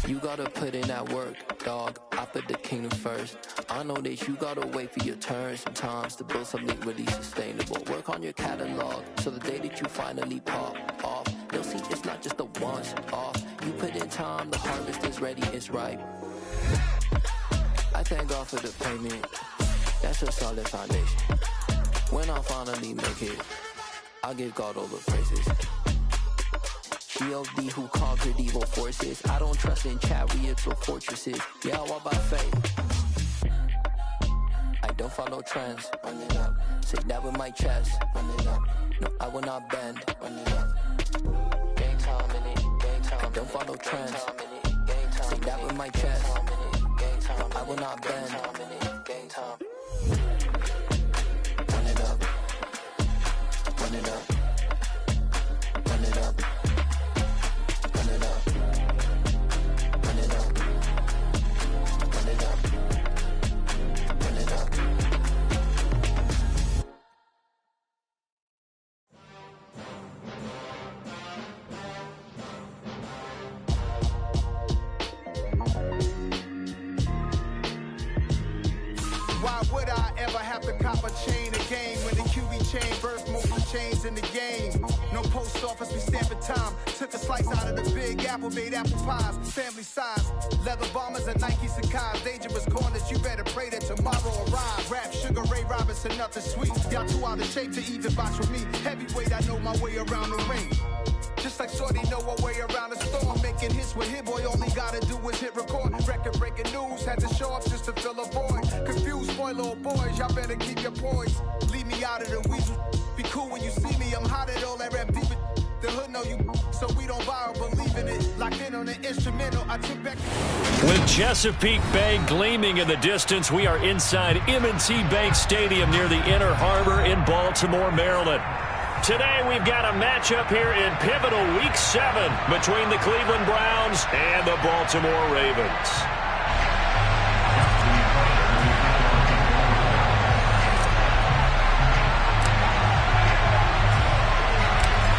You gotta put in that work, dog. I put the kingdom first. I know that you gotta wait for your turn sometimes to build something really sustainable. Work on your catalog, so the day that you finally pop off, you'll see it's not just a once off. You put in time, the harvest is ready, it's ripe. I thank God for the payment. That's a solid foundation. When I finally make it, I'll give God all the praises. G.O.D. who conquered evil forces. I don't trust in chat, we build fortresses. Yeah, I walk by faith. I don't follow trends. Run it up. Say that with my chest. Run it up. No, I will not bend. Run it up. Gang time in it. Gang time. I don't follow trends. Say that with my chest. No, I will not bend. Gang time. Run it up. Run it up. Run it up. Run it up. Run it up. Run it up. Run it up. Why would I ever have to cop a chain again when the QB chain birthed most of the chains in the game? No post office, we stamping time. Took a slice out of the big apple, made apple pies, family size. Leather bombers and Nike Sacai's, dangerous corners, you better pray that tomorrow arrives. Rap, Sugar Ray Robinson, nothing sweet. Y'all too out of shape to even box with me. Heavyweight, I know my way around the ring. Just like Shorty know her way around the storm. Making hits with Hit Boy, all he gotta do is hit record. Record breaking news, had to show up just to fill a void. Confused boy, little boys, y'all better keep your poise. Leave me out of the weasel. Be cool when you see me, I'm hot at all that rap deep. The hood know you, so we don't borrow, believe in it. Locked in on the instrumental, I took back. With Chesapeake Bay gleaming in the distance, we are inside M&T Bank Stadium near the Inner Harbor in Baltimore, Maryland. Today we've got a matchup here in pivotal Week 7 between the Cleveland Browns and the Baltimore Ravens.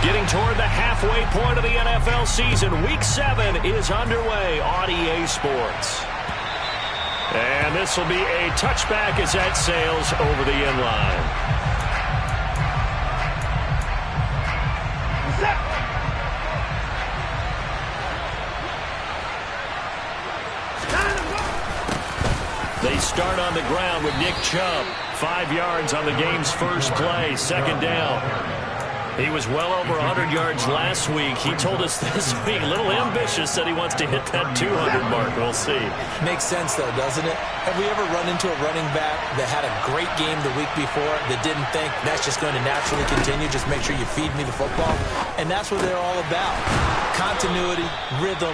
Getting toward the halfway point of the NFL season, Week 7 is underway on EA Sports. And this will be a touchback as that sails over the end line. They start on the ground with Nick Chubb. 5 yards on the game's first play, second down. He was well over 100 yards last week. He told us this week, a little ambitious, said he wants to hit that 200 mark. We'll see. Makes sense, though, doesn't it? Have we ever run into a running back that had a great game the week before that didn't think that's just going to naturally continue? Just make sure you feed me the football. And that's what they're all about. Continuity, rhythm,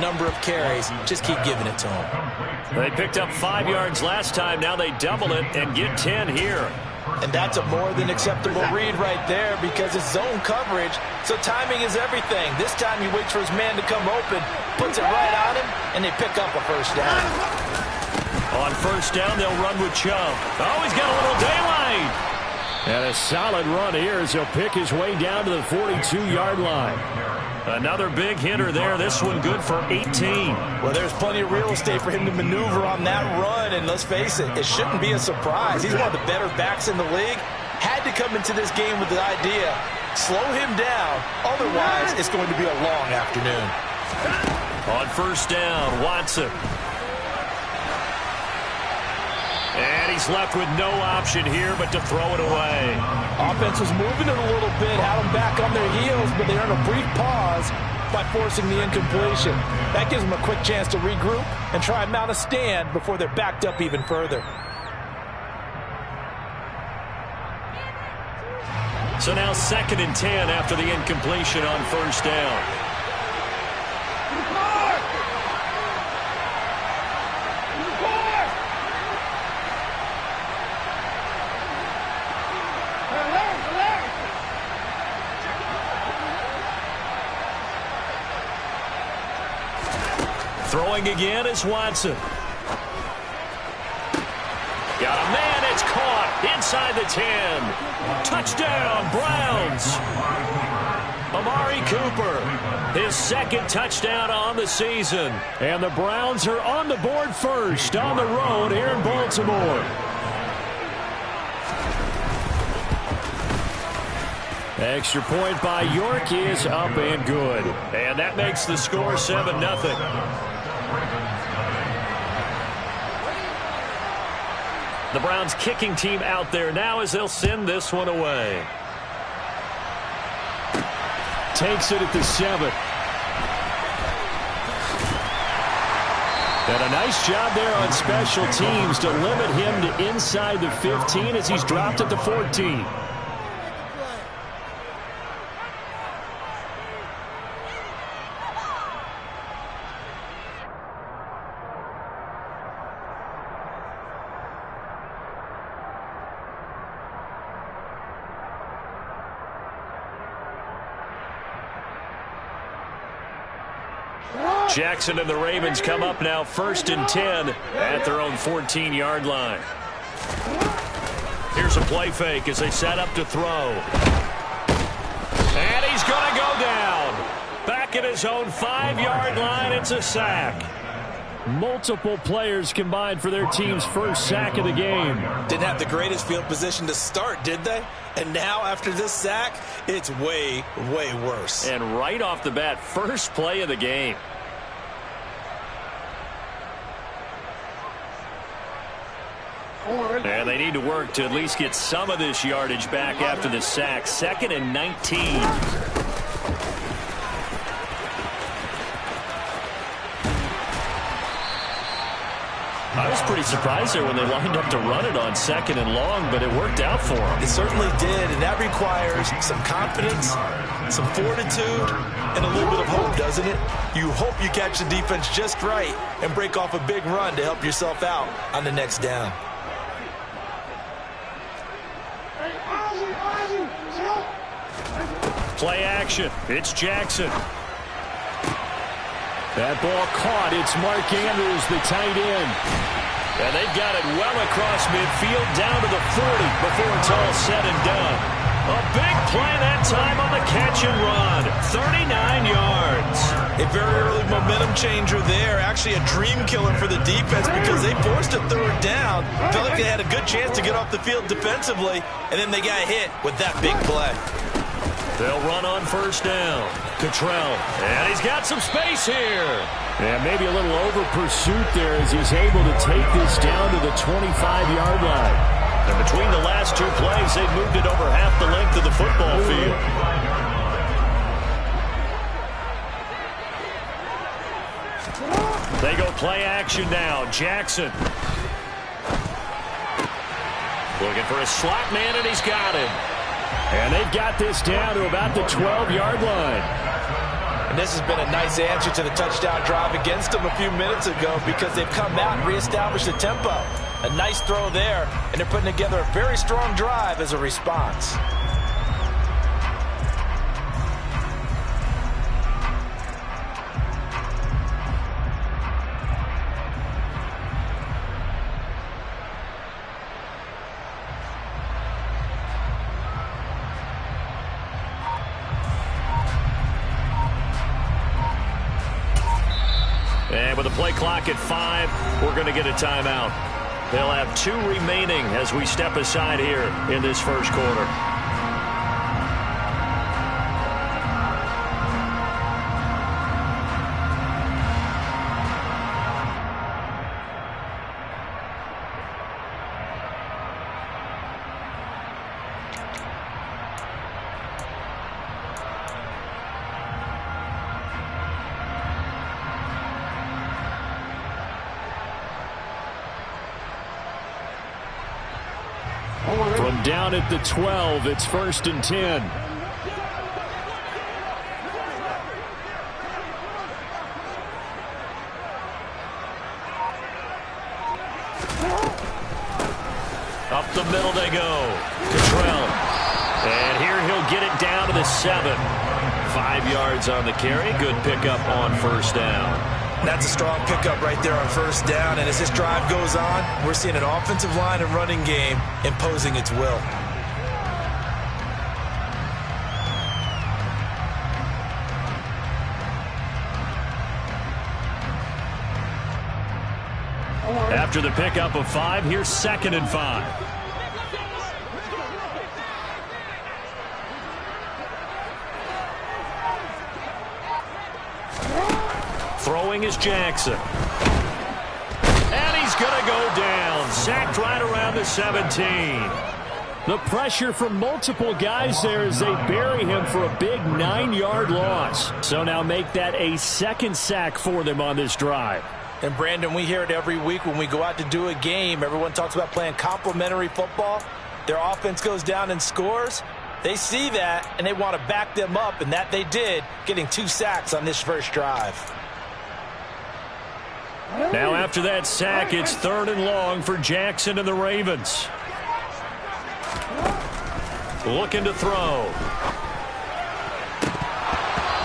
number of carries. Just keep giving it to them. They picked up 5 yards last time. Now they double it and get 10 here. And that's a more than acceptable read right there because it's zone coverage, so timing is everything. This time he waits for his man to come open, puts it right on him, and they pick up a first down. On first down, they'll run with Chubb. Oh, he's got a little daylight. And a solid run here as he'll pick his way down to the 42-yard line. Another big hitter there. This one good for 18. Well, there's plenty of real estate for him to maneuver on that run. And let's face it, it shouldn't be a surprise. He's one of the better backs in the league. Had to come into this game with the idea, slow him down. Otherwise, it's going to be a long afternoon. On first down, Watson. And he's left with no option here but to throw it away. Offense was moving it a little bit, had them back on their heels, but they earned a brief pause by forcing the incompletion. That gives them a quick chance to regroup and try and mount a stand before they're backed up even further. So now 2nd and 10 after the incompletion on first down. Throwing again is Watson. Got a man, it's caught inside the 10. Touchdown, Browns. Amari Cooper, his second touchdown on the season. And the Browns are on the board first on the road here in Baltimore. Extra point by York is up and good. And that makes the score 7-0. The Browns kicking team out there now as they'll send this one away. Takes it at the 7. And a nice job there on special teams to limit him to inside the 15 as he's dropped at the 14. Jackson and the Ravens come up now 1st and 10 at their own 14-yard line. Here's a play fake as they set up to throw. And he's going to go down. Back at his own 5-yard line, it's a sack. Multiple players combined for their team's first sack of the game. Didn't have the greatest field position to start, did they? And now after this sack, it's way, way worse. And right off the bat, first play of the game. And they need to work to at least get some of this yardage back after the sack. 2nd and 19. I was pretty surprised there when they lined up to run it on 2nd and long, but it worked out for them. It certainly did, and that requires some confidence, some fortitude, and a little bit of hope, doesn't it? You hope you catch the defense just right and break off a big run to help yourself out on the next down. Play action. It's Jackson. That ball caught. It's Mark Andrews, the tight end. And they've got it well across midfield down to the 40 before it's all said and done. A big play that time on the catch and run. 39 yards. A very early momentum changer there. Actually a dream killer for the defense because they forced a 3rd down. Felt like they had a good chance to get off the field defensively, and then they got hit with that big play. They'll run on 1st down. Cottrell. And he's got some space here. And maybe a little over pursuit there as he's able to take this down to the 25-yard line. And between the last 2 plays, they've moved it over half the length of the football field. They go play action now. Jackson. Looking for a slot man, and he's got him. And they've got this down to about the 12-yard line. And this has been a nice answer to the touchdown drive against them a few minutes ago because they've come out and reestablished the tempo. A nice throw there, and they're putting together a very strong drive as a response. And with the play clock at 5, we're going to get a timeout. They'll have 2 remaining as we step aside here in this first quarter. From down at the 12, it's 1st and 10. Up the middle they go. Cottrell. And here he'll get it down to the 7. 5 yards on the carry. Good pickup on 1st down. That's a strong pickup right there on 1st down. And as this drive goes on, we're seeing an offensive line and running game imposing its will. After the pickup of 5, here's 2nd and 5. Throwing is Jackson. And he's going to go down. Sacked right around the 17. The pressure from multiple guys there as they bury him for a big 9-yard loss. So now make that a 2nd sack for them on this drive. And, Brandon, we hear it every week when we go out to do a game. Everyone talks about playing complementary football. Their offense goes down and scores. They see that, and they want to back them up, and that they did, getting 2 sacks on this first drive. Now after that sack, it's 3rd and long for Jackson and the Ravens. Looking to throw.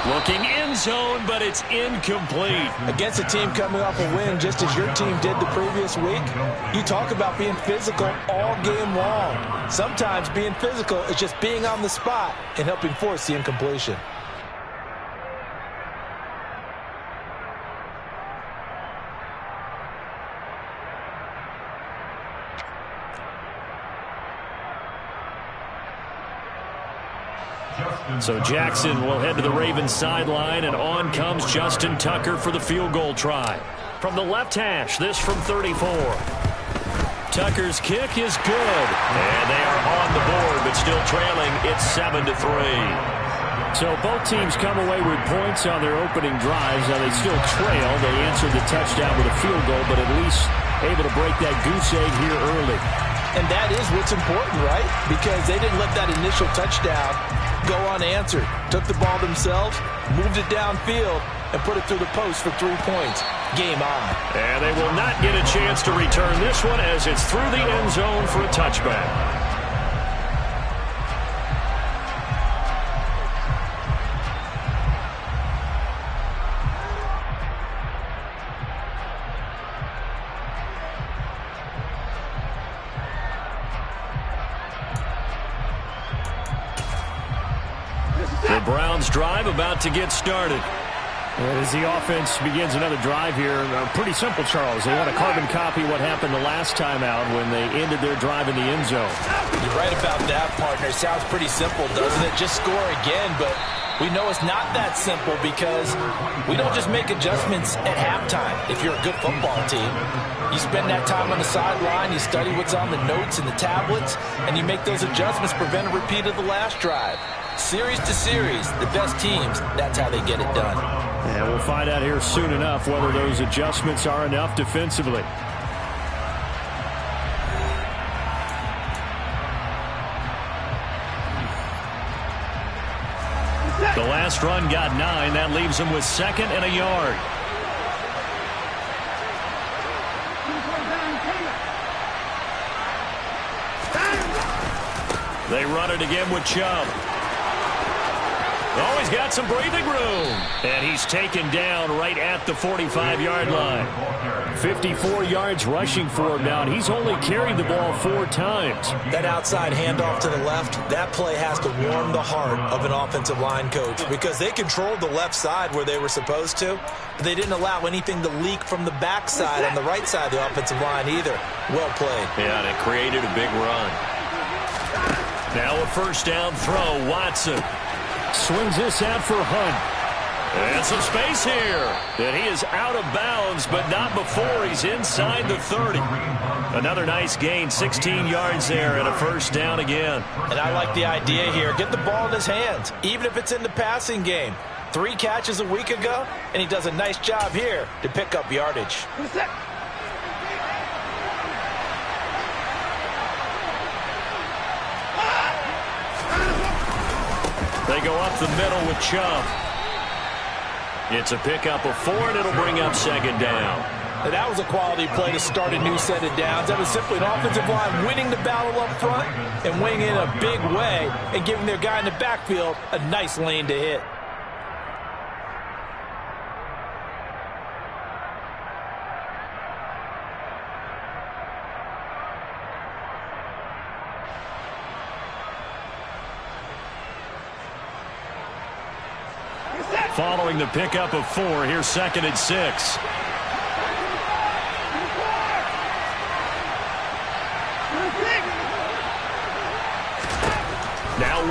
Looking end zone, but it's incomplete. Against a team coming off a win just as your team did the previous week, you talk about being physical all game long. Sometimes being physical is just being on the spot and helping force the incompletion. So Jackson will head to the Ravens sideline, and on comes Justin Tucker for the field goal try. From the left hash, this from 34. Tucker's kick is good, and they are on the board, but still trailing. It's 7-3. So both teams come away with points on their opening drives. Now they still trail. They answered the touchdown with a field goal, but at least able to break that goose egg here early. And that is what's important, right? Because they didn't let that initial touchdown go unanswered. Took the ball themselves, moved it downfield, and put it through the post for 3 points. Game on. And they will not get a chance to return this one as it's through the end zone for a touchback. The Browns drive about to get started. As the offense begins another drive here, pretty simple, Charles. They want to carbon copy what happened the last time out when they ended their drive in the end zone. You're right about that, partner. Sounds pretty simple, doesn't it? Just score again, but we know it's not that simple because we don't just make adjustments at halftime if you're a good football team. You spend that time on the sideline, you study what's on the notes and the tablets, and you make those adjustments, prevent a repeat of the last drive. Series to series, the best teams, that's how they get it done. And we'll find out here soon enough whether those adjustments are enough defensively. The last run got 9. That leaves them with 2nd and a yard. They run it again with Chubb. Oh, he's got some breathing room. And he's taken down right at the 45-yard line. 54 yards rushing for him now, and he's only carried the ball 4 times. That outside handoff to the left, that play has to warm the heart of an offensive line coach because they controlled the left side where they were supposed to, but they didn't allow anything to leak from the backside on the right side of the offensive line either. Well played. Yeah, and it created a big run. Now a first down throw, Watson. Swings this out for Hunt. And some space here. And he is out of bounds, but not before he's inside the 30. Another nice gain, 16 yards there, and a first down again. And I like the idea here. Get the ball in his hands, even if it's in the passing game. 3 catches a week ago, and he does a nice job here to pick up yardage. They go up the middle with Chubb. It's a pickup of 4, and it'll bring up 2nd down. And that was a quality play to start a new set of downs. That was simply an offensive line winning the battle up front and winning in a big way and giving their guy in the backfield a nice lane to hit. Following the pickup of 4, here's 2nd and 6.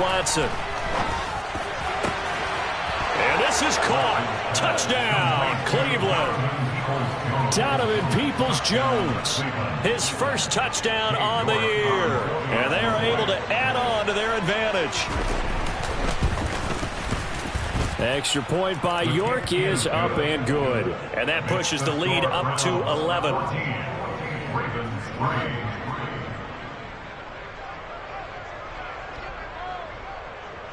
Watson. And this is caught. Touchdown, Cleveland. Donovan Peoples-Jones, his first touchdown on the year. And they are able to add on to their advantage. Extra point by York is up and good. And that pushes the lead up to 11.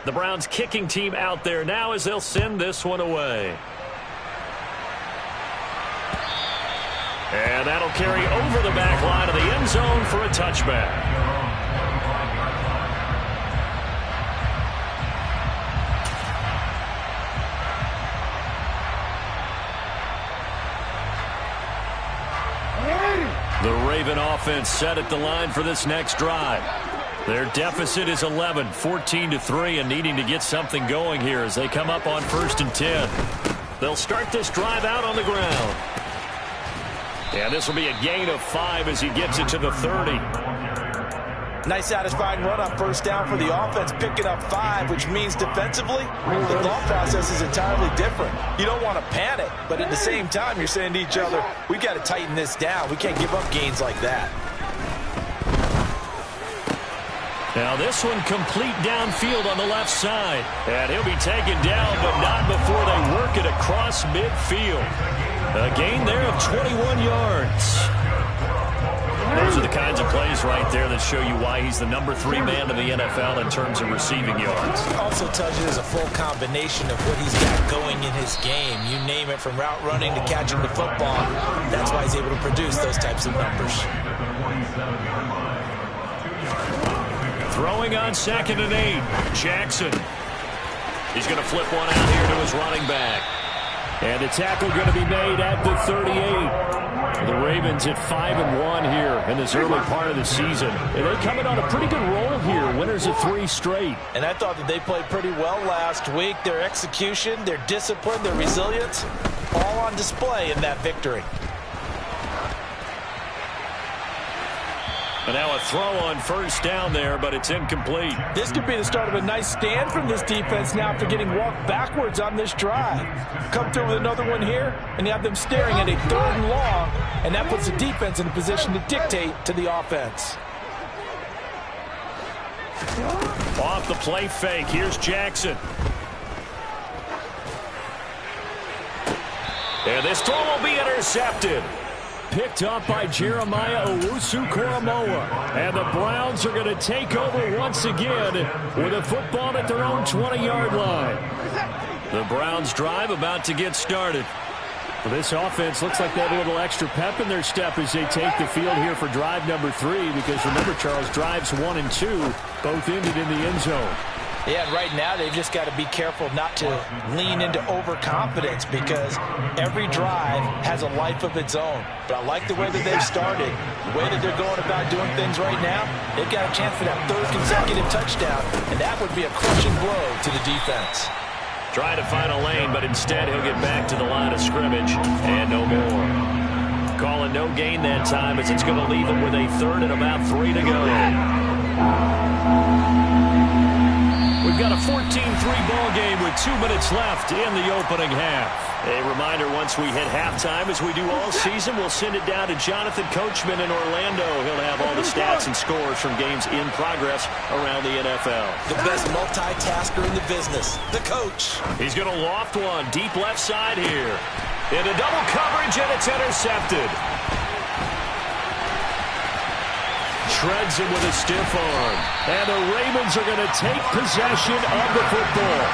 The Browns kicking team out there now as they'll send this one away. And that'll carry over the back line of the end zone for a touchback. The Raven offense set at the line for this next drive. Their deficit is 11, 14-3, and needing to get something going here as they come up on 1st and 10. They'll start this drive out on the ground. And this will be a gain of 5 as he gets it to the 30. Nice satisfying run on 1st down for the offense, picking up 5, which means defensively, the thought process is entirely different. You don't want to panic, but at the same time, you're saying to each other, we got to tighten this down. We can't give up gains like that. Now this one complete downfield on the left side. And he'll be taken down, but not before they work it across midfield. A gain there of 21 yards. Those are the kinds of plays right there that show you why he's the number 3 man in the NFL in terms of receiving yards. Also tells you there's a full combination of what he's got going in his game. You name it, from route running to catching the football. That's why he's able to produce those types of numbers. Throwing on 2nd and 8. Jackson. He's going to flip one out here to his running back. And the tackle going to be made at the 38. The Ravens at 5-1 here in this early part of the season. And they come in on a pretty good roll here. Winners of 3 straight. And I thought that they played pretty well last week. Their execution, their discipline, their resilience, all on display in that victory. And now a throw on 1st down there, but it's incomplete. This could be the start of a nice stand from this defense now after getting walked backwards on this drive. Come through with another one here, and you have them staring at a 3rd and long, and that puts the defense in a position to dictate to the offense. Off the play fake, here's Jackson. And this throw will be intercepted. Picked up by Jeremiah Owusu-Koramoah. And the Browns are going to take over once again with a football at their own 20-yard line. The Browns drive about to get started. Well, this offense looks like they have a little extra pep in their step as they take the field here for drive number 3. Because remember, Charles, drives 1 and 2 both ended in the end zone. Yeah, and right now they've just got to be careful not to lean into overconfidence because every drive has a life of its own. But I like the way that they've started, the way that they're going about doing things right now. They've got a chance for that 3rd consecutive touchdown, and that would be a crushing blow to the defense. Trying to find a lane, but instead he'll get back to the line of scrimmage and no more. Calling no gain that time as it's going to leave him with a 3rd and about 3 to go. We've got a 14-3 ball game with 2 minutes left in the opening half. A reminder, once we hit halftime, as we do all season, we'll send it down to Jonathan Coachman in Orlando. He'll have all the stats and scores from games in progress around the NFL. The best multitasker in the business, the coach. He's going to loft one deep left side here. Into double coverage, and it's intercepted. Shreds him with a stiff arm. And the Ravens are going to take possession of the football.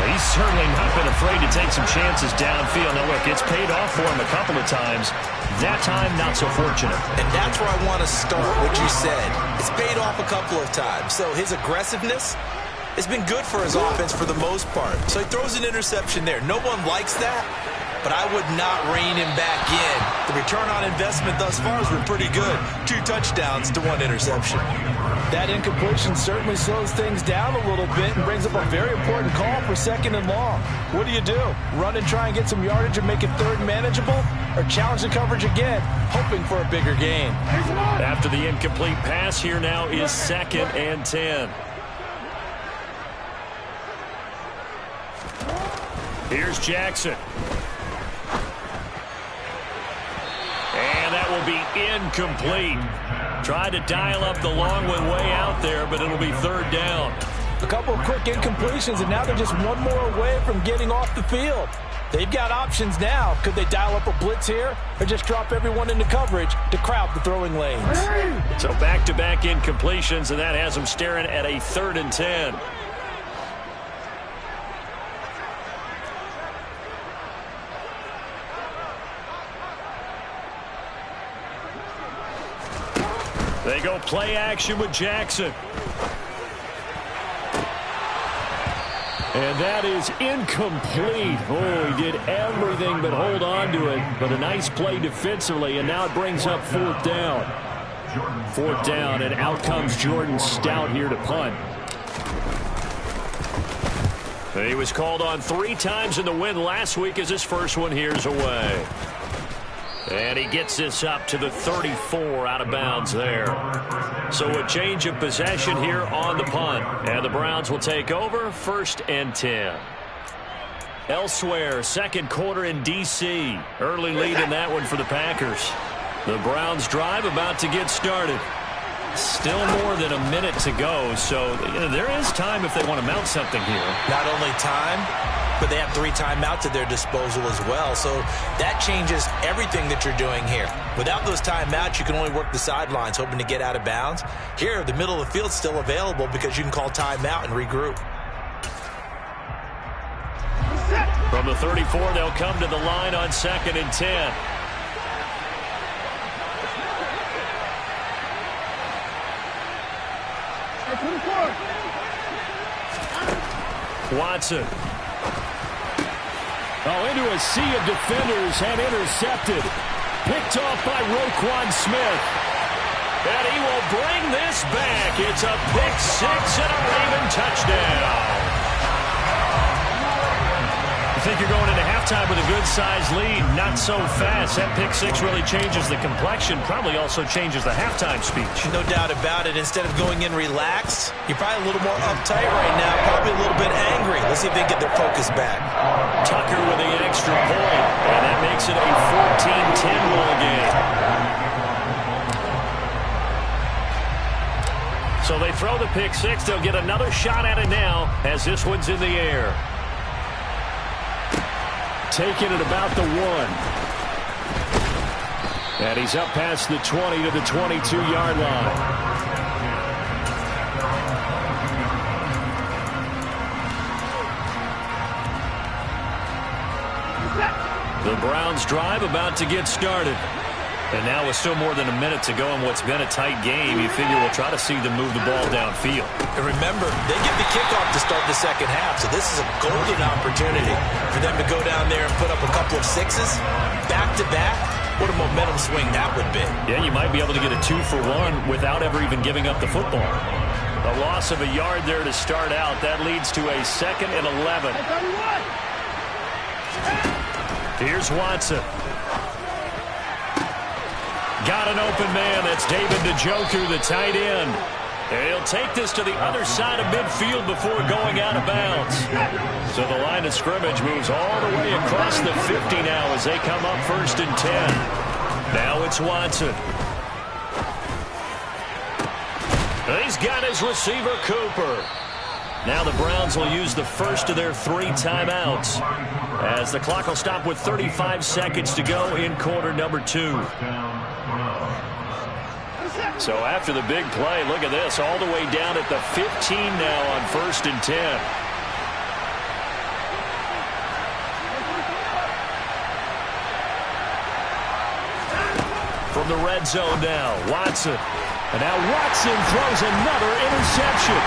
He's certainly not been afraid to take some chances downfield. Now, look, it's paid off for him a couple of times. That time, not so fortunate. And that's where I want to start, what you said. It's paid off a couple of times. So his aggressiveness has been good for his offense for the most part. So he throws an interception there. No one likes that, but I would not rein him back in. The return on investment thus far has been pretty good. 2 touchdowns to 1 interception. That incompletion certainly slows things down a little bit and brings up a very important call for 2nd and long. What do you do? Run and try and get some yardage and make it 3rd manageable? Or challenge the coverage again, hoping for a bigger gain? After the incomplete pass, here now is 2nd and 10. Here's Jackson. And that will be incomplete. Tried to dial up the long one way out there, but it'll be third down. A couple of quick incompletions, and now they're just one more away from getting off the field. They've got options now. Could they dial up a blitz here or just drop everyone into coverage to crowd the throwing lanes? So back-to-back incompletions, and that has them staring at a 3rd and 10. They go play action with Jackson. And that is incomplete. Oh, he did everything but hold on to it. But a nice play defensively, and now it brings up 4th down. 4th down, and out comes Jordan Stout here to punt. He was called on 3 times in the win last week as his first one here's away. And he gets this up to the 34 out of bounds there. So a change of possession here on the punt. And the Browns will take over 1st and 10. Elsewhere, 2nd quarter in D.C. Early lead in that one for the Packers. The Browns drive about to get started. Still more than a minute to go, so there is time if they want to mount something here. Not only time, but they have 3 timeouts at their disposal as well. So that changes everything that you're doing here. Without those timeouts, you can only work the sidelines, hoping to get out of bounds. Here, the middle of the field's still available because you can call timeout and regroup. From the 34, they'll come to the line on 2nd and 10. Watson. Oh, into a sea of defenders and intercepted. Picked off by Roquan Smith. And he will bring this back. It's a pick 6 and a Raven touchdown. I think you're going into halftime with a good-sized lead. Not so fast. That pick 6 really changes the complexion. Probably also changes the halftime speech. No doubt about it. Instead of going in relaxed, you're probably a little more uptight right now. Probably a little bit angry. Let's see if they get their focus back. Tucker with the extra point. And that makes it a 14-10 ball game. So they throw the pick 6. They'll get another shot at it now as this one's in the air. Taking it about the 1. And he's up past the 20 to the 22-yard line. The Browns drive about to get started. And now with still more than a minute to go in what's been a tight game, you figure we'll try to see them move the ball downfield. And remember, they get the kickoff to start the second half, so this is a golden opportunity for them to go down there and put up a couple of 6s back-to-back. What a momentum swing that would be. Yeah, you might be able to get a 2-for-1 without ever even giving up the football. A loss of a yard there to start out. That leads to a 2nd and 11. Here's Watson. Got an open man. That's David Njoku, the tight end. And he'll take this to the other side of midfield before going out of bounds. So the line of scrimmage moves all the way across the 50 now as they come up 1st and 10. Now it's Watson. He's got his receiver, Cooper. Now the Browns will use the first of their 3 timeouts as the clock will stop with 35 seconds to go in quarter number 2. So after the big play, look at this, all the way down at the 15 now on 1st and 10. From the red zone now, Watson. And now Watson throws another interception.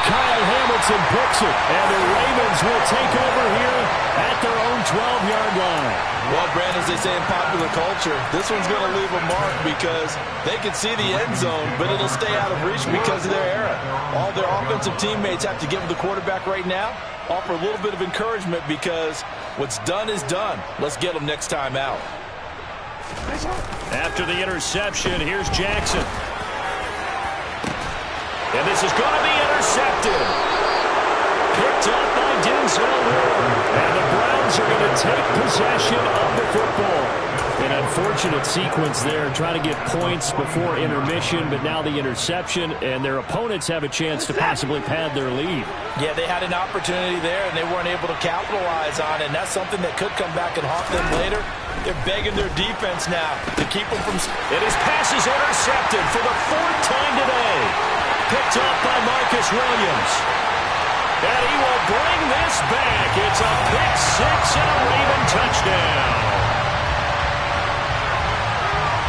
Kyle Hamilton picks it, and the Ravens will take over here at their own 12-yard line. Well, Brand, as they say in popular culture, this one's going to leave a mark because they can see the end zone, but it'll stay out of reach because of their error. All their offensive teammates have to give the quarterback right now, offer a little bit of encouragement because what's done is done. Let's get them next time out. After the interception, here's Jackson. And this is going to be intercepted. Picked up by Denzel Ward. And the Browns Browns are going to take possession of the football. An unfortunate sequence there, trying to get points before intermission, but now the interception, and their opponents have a chance to possibly pad their lead. Yeah, they had an opportunity there, and they weren't able to capitalize on it, and that's something that could come back and haunt them later. They're begging their defense now to keep them from... And his pass is intercepted for the 4th time today. Picked up by Marcus Williams. And he will bring this back. It's a pick six and a Raven touchdown.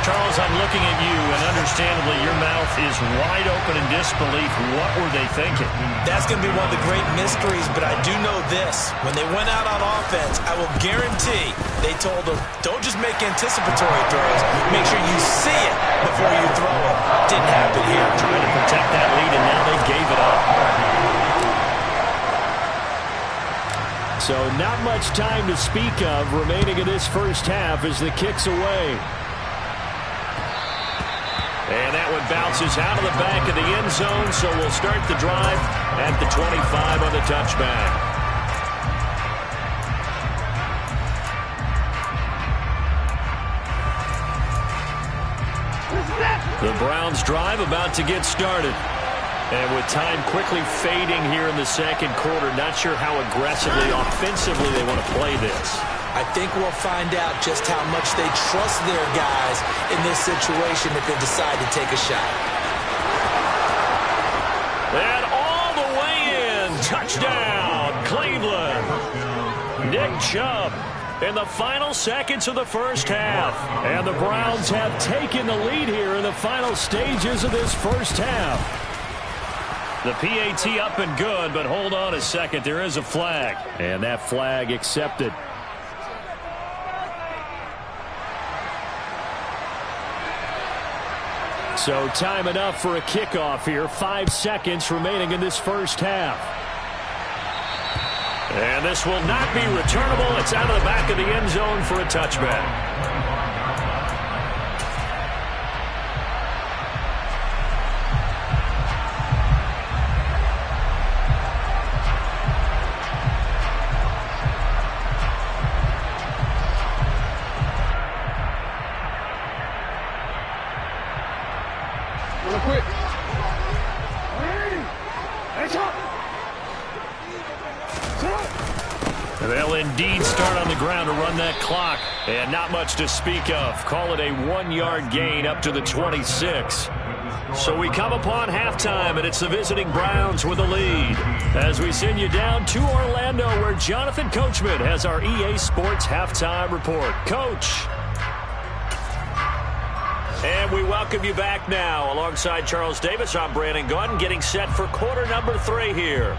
Charles, I'm looking at you, and understandably your mouth is wide open in disbelief. What were they thinking? That's going to be one of the great mysteries, but I do know this. When they went out on offense, I will guarantee they told them, don't just make anticipatory throws. Make sure you see it before you throw it. Didn't happen here. Trying to protect that lead, and now they gave it up. So not much time to speak of remaining in this first half as the kick's away. And that one bounces out of the back of the end zone, so we'll start the drive at the 25 on the touchback. The Browns drive about to get started. And with time quickly fading here in the second quarter, not sure how aggressively, offensively they want to play this. I think we'll find out just how much they trust their guys in this situation if they decide to take a shot. And all the way in. Touchdown, Cleveland. Nick Chubb in the final seconds of the first half. And the Browns have taken the lead here in the final stages of this first half. The PAT up and good, but hold on a second. There is a flag. And that flag accepted. So time enough for a kickoff here. 5 seconds remaining in this first half. And this will not be returnable. It's out of the back of the end zone for a touchback. They'll indeed start on the ground to run that clock. And not much to speak of. Call it a 1-yard gain up to the 26. So we come upon halftime, and it's the visiting Browns with a lead. As we send you down to Orlando, where Jonathan Coachman has our EA Sports halftime report. Coach. And we welcome you back now. Alongside Charles Davis, I'm Brandon Gaudin, getting set for quarter number 3 here.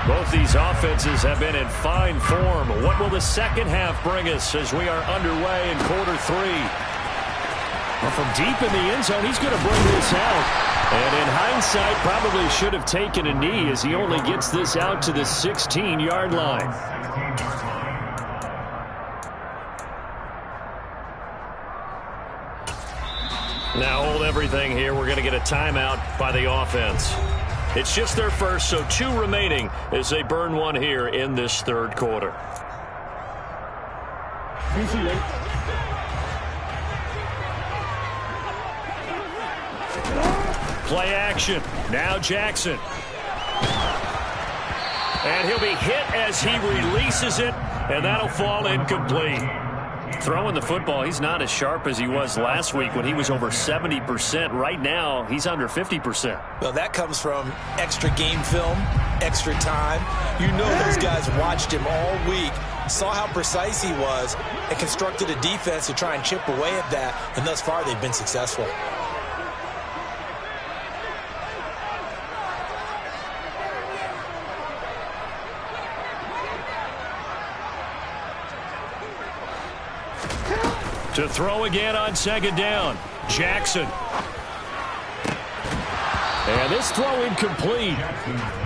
Both these offenses have been in fine form. What will the second half bring us as we are underway in quarter 3? Well, from deep in the end zone, he's going to bring this out. And in hindsight, probably should have taken a knee as he only gets this out to the 16-yard line. Now hold everything here. We're going to get a timeout by the offense. It's just their first, so 2 remaining as they burn one here in this third quarter. Play action. Now Jackson. And he'll be hit as he releases it, and that'll fall incomplete. Throwing the football, he's not as sharp as he was last week when he was over 70%. Right now, he's under 50%. Well, that comes from extra game film, extra time. You know those guys watched him all week, saw how precise he was, and constructed a defense to try and chip away at that, and thus far they've been successful. To throw again on second down. Jackson. And this throw incomplete.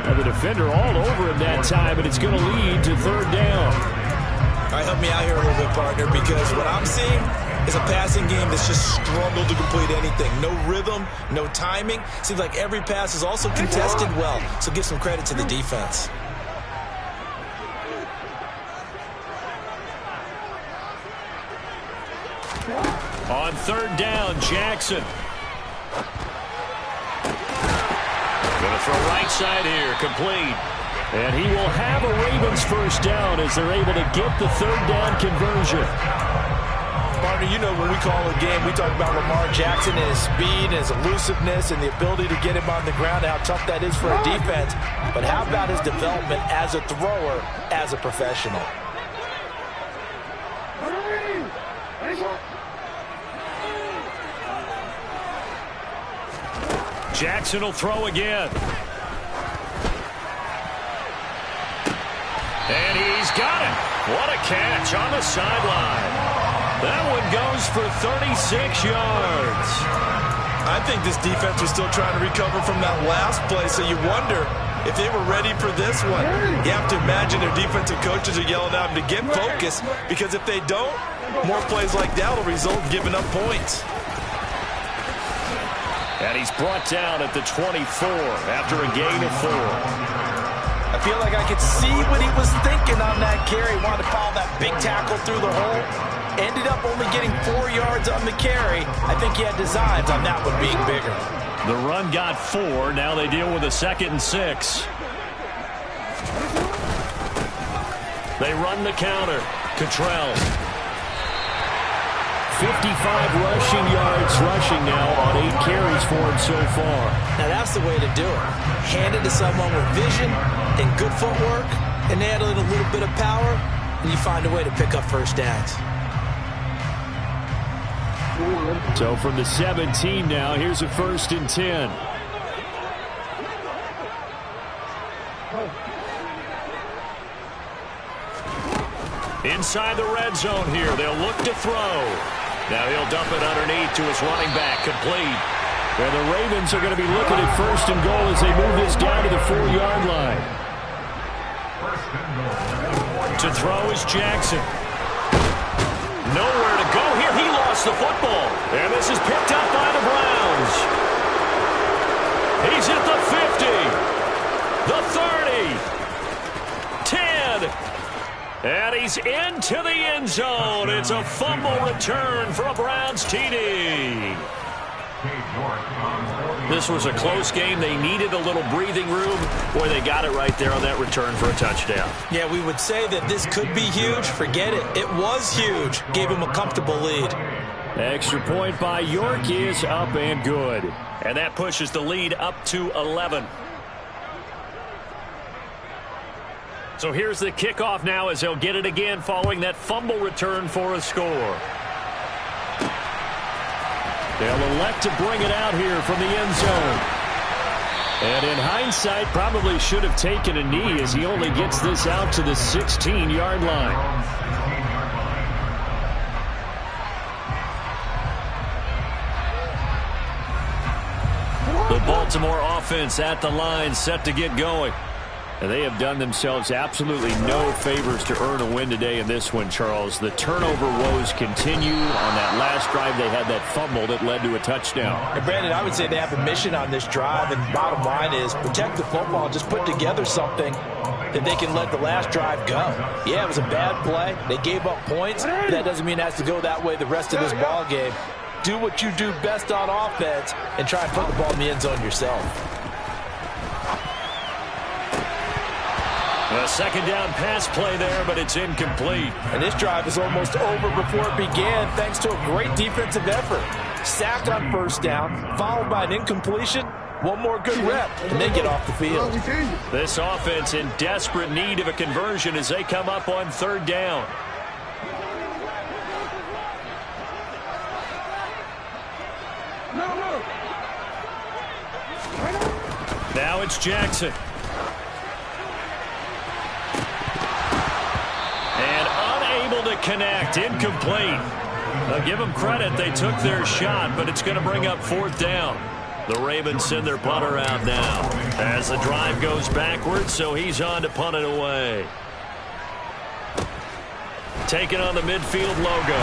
And the defender all over him that time, and it's going to lead to third down. All right, help me out here a little bit, partner, because what I'm seeing, is a passing game that's just struggled to complete anything. No rhythm, no timing. Seems like every pass is also contested well, so give some credit to the defense. On third down, Jackson. Going to throw right side here, complete. And he will have a Ravens first down as they're able to get the third down conversion. Partner, you know when we call a game, we talk about Lamar Jackson and his speed and his elusiveness and the ability to get him on the ground and how tough that is for a defense. But how about his development as a thrower, as a professional? Jackson will throw again. And he's got it. What a catch on the sideline. That one goes for 36 yards. I think this defense was still trying to recover from that last play, so you wonder if they were ready for this one. You have to imagine their defensive coaches are yelling at them to get focused, because if they don't, more plays like that will result in giving up points. And he's brought down at the 24 after a gain of 4. I feel like I could see what he was thinking on that carry. Wanted to follow that big tackle through the hole. Ended up only getting 4 yards on the carry. I think he had designs on that one being bigger. The run got 4. Now they deal with a 2nd and 6. They run the counter. Cottrell. 55 rushing yards rushing now on 8 carries for him so far. Now that's the way to do it. Hand it to someone with vision and good footwork, and add in a little bit of power, and you find a way to pick up first downs. So from the 17 now, here's a 1st and 10. Inside the red zone here, they'll look to throw. Now he'll dump it underneath to his running back, complete. And the Ravens are going to be looking at 1st and goal as they move this down to the 4-yard line. To throw is Jackson. Nowhere to go here. He lost the football. And this is picked up by the Browns. He's at the 50. The 30. 10. And he's into the end zone. It's a fumble return for a Browns TD. This was a close game. They needed a little breathing room. Boy, they got it right there on that return for a touchdown. Yeah, we would say that this could be huge. Forget it. It was huge. Gave him a comfortable lead. Extra point by York is up and good. And that pushes the lead up to 11. So here's the kickoff now as they'll get it again following that fumble return for a score. They'll elect to bring it out here from the end zone. And in hindsight, probably should have taken a knee as he only gets this out to the 16-yard line. The Baltimore offense at the line, set to get going. And they have done themselves absolutely no favors to earn a win today in this one, Charles. The turnover woes continue. On that last drive, they had that fumble that led to a touchdown. And Brandon, I would say they have a mission on this drive, and bottom line is protect the football, just put together something that they can let the last drive go. Yeah, it was a bad play. They gave up points, but that doesn't mean it has to go that way the rest of this ball game. Do what you do best on offense and try and put the ball in the end zone yourself. A 2nd down pass play there, but it's incomplete. And this drive is almost over before it began thanks to a great defensive effort. Sacked on 1st down, followed by an incompletion. One more good rep, and they get off the field. This offense in desperate need of a conversion as they come up on 3rd down. Now it's Jackson. To connect, incomplete. I'll give them credit, they took their shot, but it's going to bring up 4th down. The Ravens send their punter out now as the drive goes backwards, so he's on to punt it away. Taking on the midfield logo.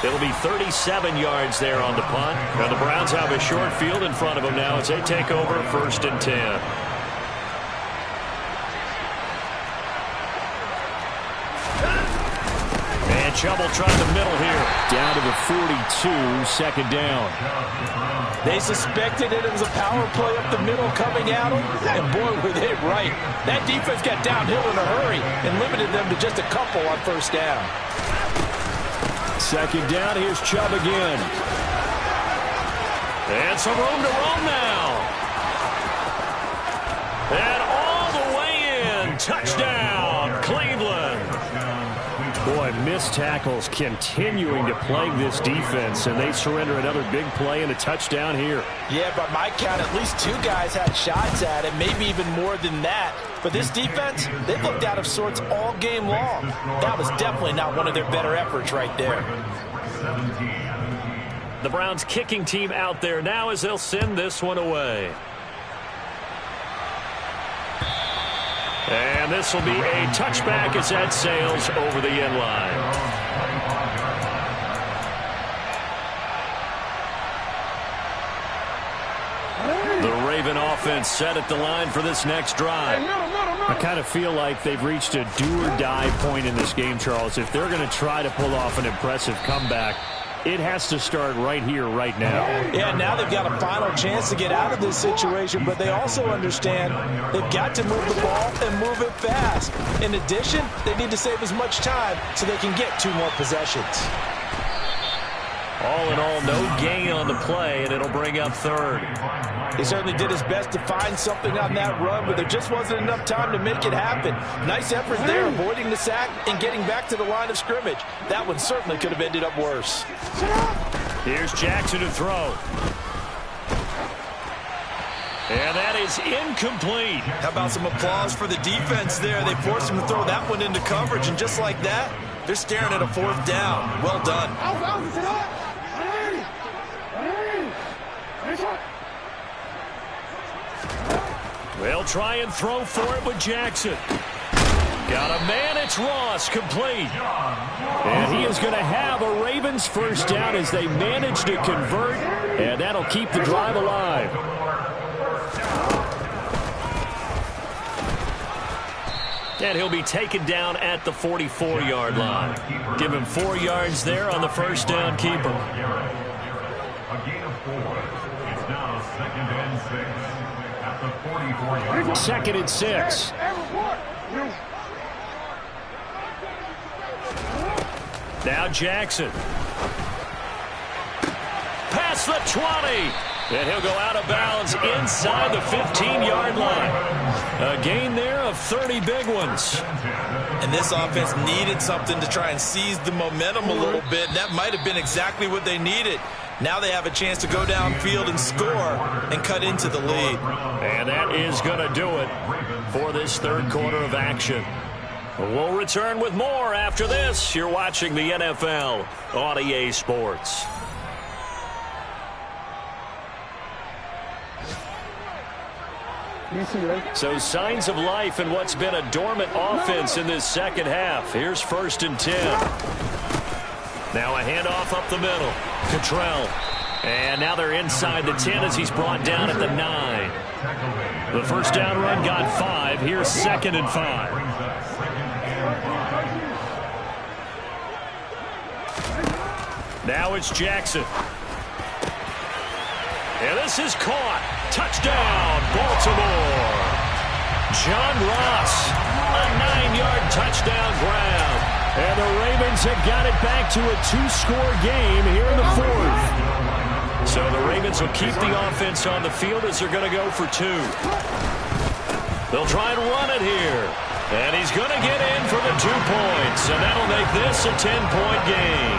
It'll be 37 yards there on the punt. Now the Browns have a short field in front of them now as they take over 1st and 10. And Chubb will try the middle here. Down to the 42, 2nd down. They suspected it was a power play up the middle coming at them, and boy, were they right. That defense got downhill in a hurry and limited them to just a couple on 1st down. 2nd down, here's Chubb again. And some room to roam now. And all the way in. Touchdown, Cleveland. Boy, missed tackles continuing to plague this defense, and they surrender another big play and a touchdown here. Yeah, by my count, at least 2 guys had shots at it, maybe even more than that. But this defense, they looked out of sorts all game long. That was definitely not one of their better efforts right there. The Browns kicking team out there now as they'll send this one away. And this will be a touchback as that sails over the end line. The Raven offense set at the line for this next drive. I kind of feel like they've reached a do-or-die point in this game, Charles. If they're going to try to pull off an impressive comeback, it has to start right here, right now. Yeah, now they've got a final chance to get out of this situation, but they also understand they've got to move the ball and move it fast. In addition, they need to save as much time so they can get 2 more possessions. All in all, no gain on the play, and it'll bring up 3rd. He certainly did his best to find something on that run, but there just wasn't enough time to make it happen. Nice effort there, avoiding the sack and getting back to the line of scrimmage. That one certainly could have ended up worse. Here's Jackson to throw. And that is incomplete. How about some applause for the defense there? They forced him to throw that one into coverage, and just like that, they're staring at a 4th down. Well done. They'll try and throw for it with Jackson. Got a man, it's Ross, complete. And he is going to have a Ravens 1st down as they manage to convert, and that'll keep the drive alive. And he'll be taken down at the 44-yard line. Give him 4 yards there on the 1st down keeper. A gain of 4. It's now 2nd and 6 at the 44-yard line. 2nd and 6. Now Jackson. Past the 20. And he'll go out of bounds inside the 15-yard line. A gain there of 30 big ones. And this offense needed something to try and seize the momentum a little bit. That might have been exactly what they needed. Now they have a chance to go downfield and score and cut into the lead. And that is going to do it for this 3rd quarter of action. We'll return with more after this. You're watching the NFL on EA Sports. So signs of life in what's been a dormant offense in this 2nd half. Here's 1st and 10. Now a handoff up the middle. Cottrell. And now they're inside the 10 as he's brought down at the 9. The 1st down run got 5. Here's 2nd and 5. Now it's Jackson. And this is caught. Touchdown, Baltimore. John Ross, a 9-yard touchdown grab. And the Ravens have got it back to a 2-score game here in the 4th. So the Ravens will keep the offense on the field as they're going to go for 2. They'll try and run it here. And he's going to get in for the 2 points. And that'll make this a 10-point game.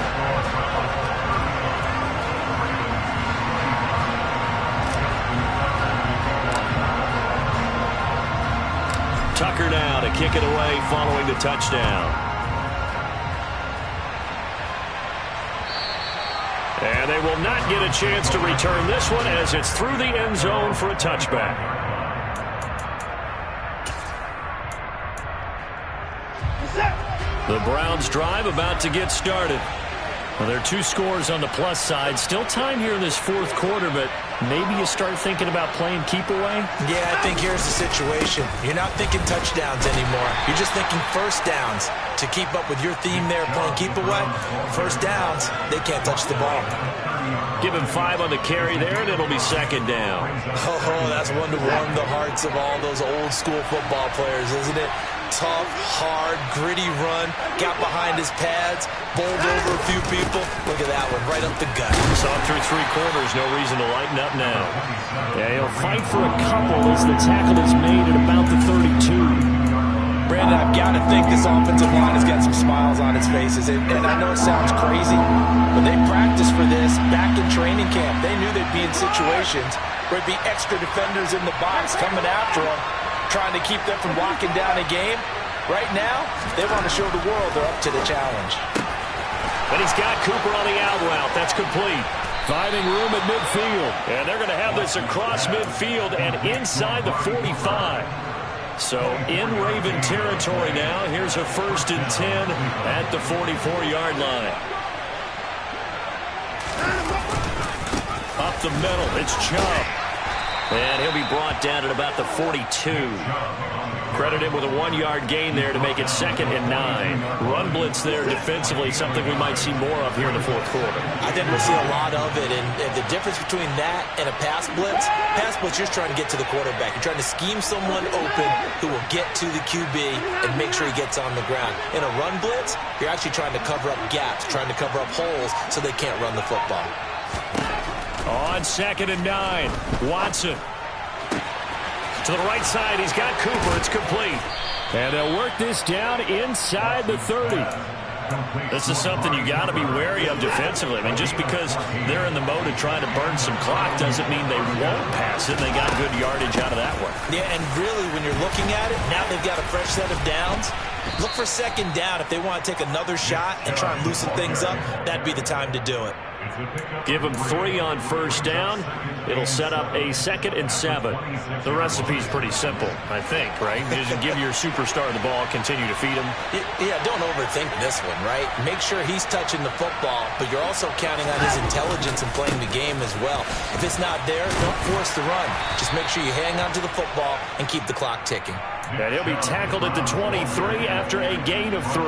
Tucker now to kick it away following the touchdown. And they will not get a chance to return this one as it's through the end zone for a touchback. The Browns drive about to get started. Well, there are 2 scores on the plus side. Still time here in this fourth quarter, but maybe you start thinking about playing keep away? Yeah, I think here's the situation. You're not thinking touchdowns anymore. You're just thinking first downs. To keep up with your theme there, playing keep away, first downs, they can't touch the ball. Give him 5 on the carry there, and it'll be second down. Oh, that's one to warm the hearts of all those old school football players, isn't it? Tough, hard, gritty run, got behind his pads, bowled over a few people. Look at that one, right up the gut. Saw through 3 quarters, no reason to lighten up now. Yeah, he'll fight for a couple as the tackle is made at about the 32. Brandon, I've got to think this offensive line has got some smiles on its faces. And I know it sounds crazy, but they practiced for this back in training camp. They knew they'd be in situations where it'd be extra defenders in the box coming after them, trying to keep them from locking down a game. Right now, they want to show the world they're up to the challenge. And he's got Cooper on the out route. That's complete. Finding room at midfield. And they're going to have this across midfield and inside the 45. So in Raven territory now. Here's a 1st and 10 at the 44-yard line. Up the middle, it's Chubb. And he'll be brought down at about the 42. Credit him with a 1-yard gain there to make it 2nd and 9. Run blitz there defensively, something we might see more of here in the fourth quarter. I think we'll see a lot of it, and the difference between that and a pass blitz, you're just trying to get to the quarterback. You're trying to scheme someone open who will get to the QB and make sure he gets on the ground. In a run blitz, you're actually trying to cover up gaps, trying to cover up holes so they can't run the football. On 2nd and 9, Watson. To the right side, he's got Cooper. It's complete. And they'll work this down inside the 30. This is something you got to be wary of defensively. I mean, just because they're in the mode of trying to burn some clock doesn't mean they won't pass it. They got good yardage out of that one. Yeah, and really, when you're looking at it, now they've got a fresh set of downs. Look for 2nd down. If they want to take another shot and try and loosen things up, that'd be the time to do it. Give them 3 on 1st down. It'll set up a 2nd and 7. The recipe's pretty simple, I think, right? Just give your superstar the ball, continue to feed him. Yeah, don't overthink this one, right? Make sure he's touching the football, but you're also counting on his intelligence in playing the game as well. If it's not there, don't force the run. Just make sure you hang on to the football and keep the clock ticking. And he'll be tackled at the 23 after a gain of 3.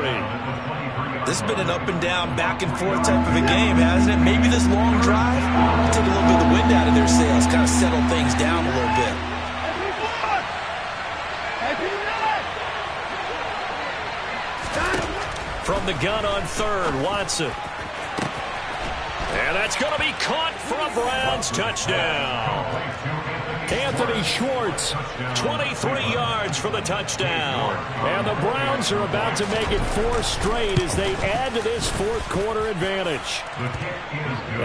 This has been an up-and-down, back-and-forth type of a game, hasn't it? Maybe this long drive will take a little bit of the wind out of their sails, kind of settle things down a little bit. From the gun on 3rd, Watson. And that's going to be caught for a Browns touchdown. Anthony Schwartz, 23 yards for the touchdown. And the Browns are about to make it 4 straight as they add to this fourth quarter advantage.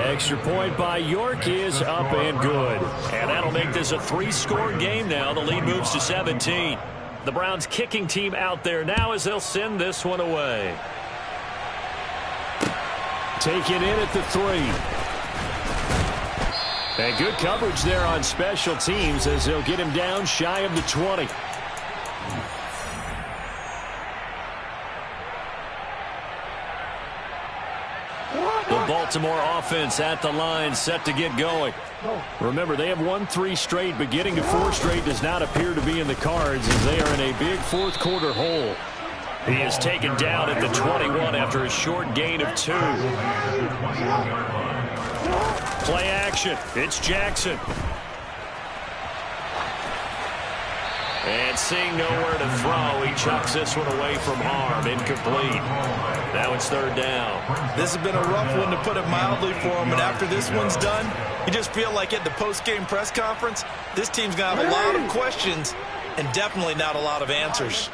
Extra point by York is up and good. And that'll make this a 3-score game now. The lead moves to 17. The Browns kicking team out there now as they'll send this one away. Taken in at the 3. And good coverage there on special teams as they'll get him down shy of the 20. The Baltimore offense at the line, set to get going. Remember, they have won 3 straight, but getting to 4 straight does not appear to be in the cards as they are in a big fourth quarter hole. He is taken down at the 21 after a short gain of 2. Play action. It's Jackson. And seeing nowhere to throw, he chucks this one away from harm. Incomplete. Now it's 3rd down. This has been a rough one, to put it mildly, for him. And after this one's done, you just feel like at the post-game press conference, this team's going to have a lot of questions and definitely not a lot of answers.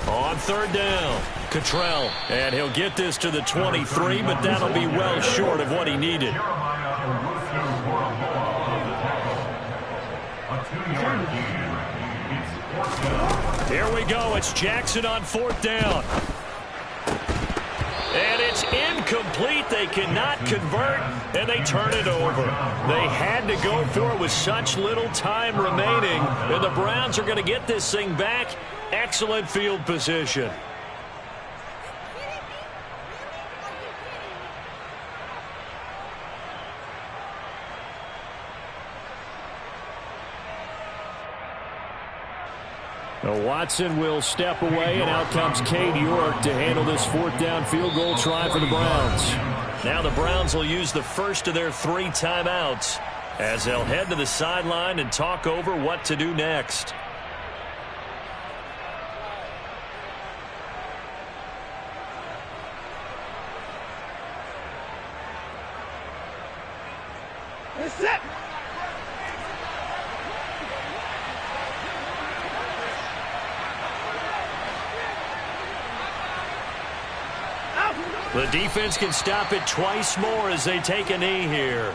On 3rd down, Cottrell. And he'll get this to the 23, but that'll be well short of what he needed. Here we go. It's Jackson on 4th down. And it's incomplete. They cannot convert, and they turn it over. They had to go for it with such little time remaining, and the Browns are going to get this thing back. Excellent field position. Now Watson will step away, and out comes Cade York to handle this 4th down field goal try for the Browns. Now the Browns will use the first of their 3 timeouts as they'll head to the sideline and talk over what to do next. The defense can stop it twice more as they take a knee here.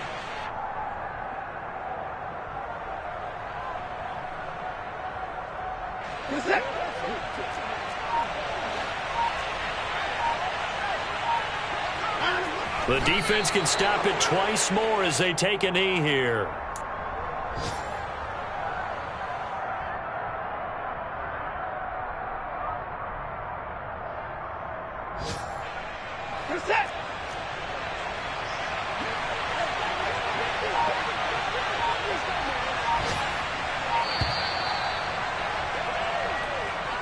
The defense can stop it twice more as they take a knee here.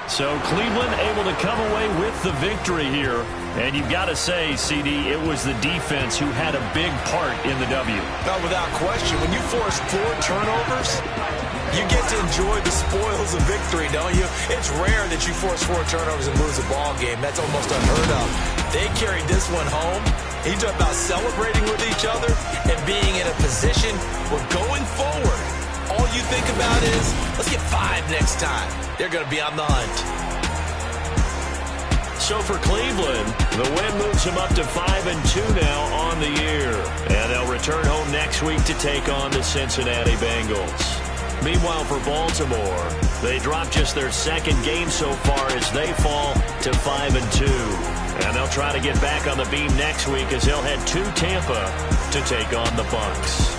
So Cleveland able to come away with the victory here. And you've got to say, CD, it was the defense who had a big part in the W. Not without question. When you force 4 turnovers, you get to enjoy the spoils of victory, don't you? It's rare that you force 4 turnovers and lose a ball game. That's almost unheard of. They carried this one home. You talk about celebrating with each other and being in a position where going forward, all you think about is, let's get 5 next time. They're going to be on the hunt. So for Cleveland, the win moves them up to 5-2 now on the year. And they'll return home next week to take on the Cincinnati Bengals. Meanwhile, for Baltimore, they dropped just their 2nd game so far as they fall to 5-2. And they'll try to get back on the beam next week as they'll head to Tampa to take on the Bucs.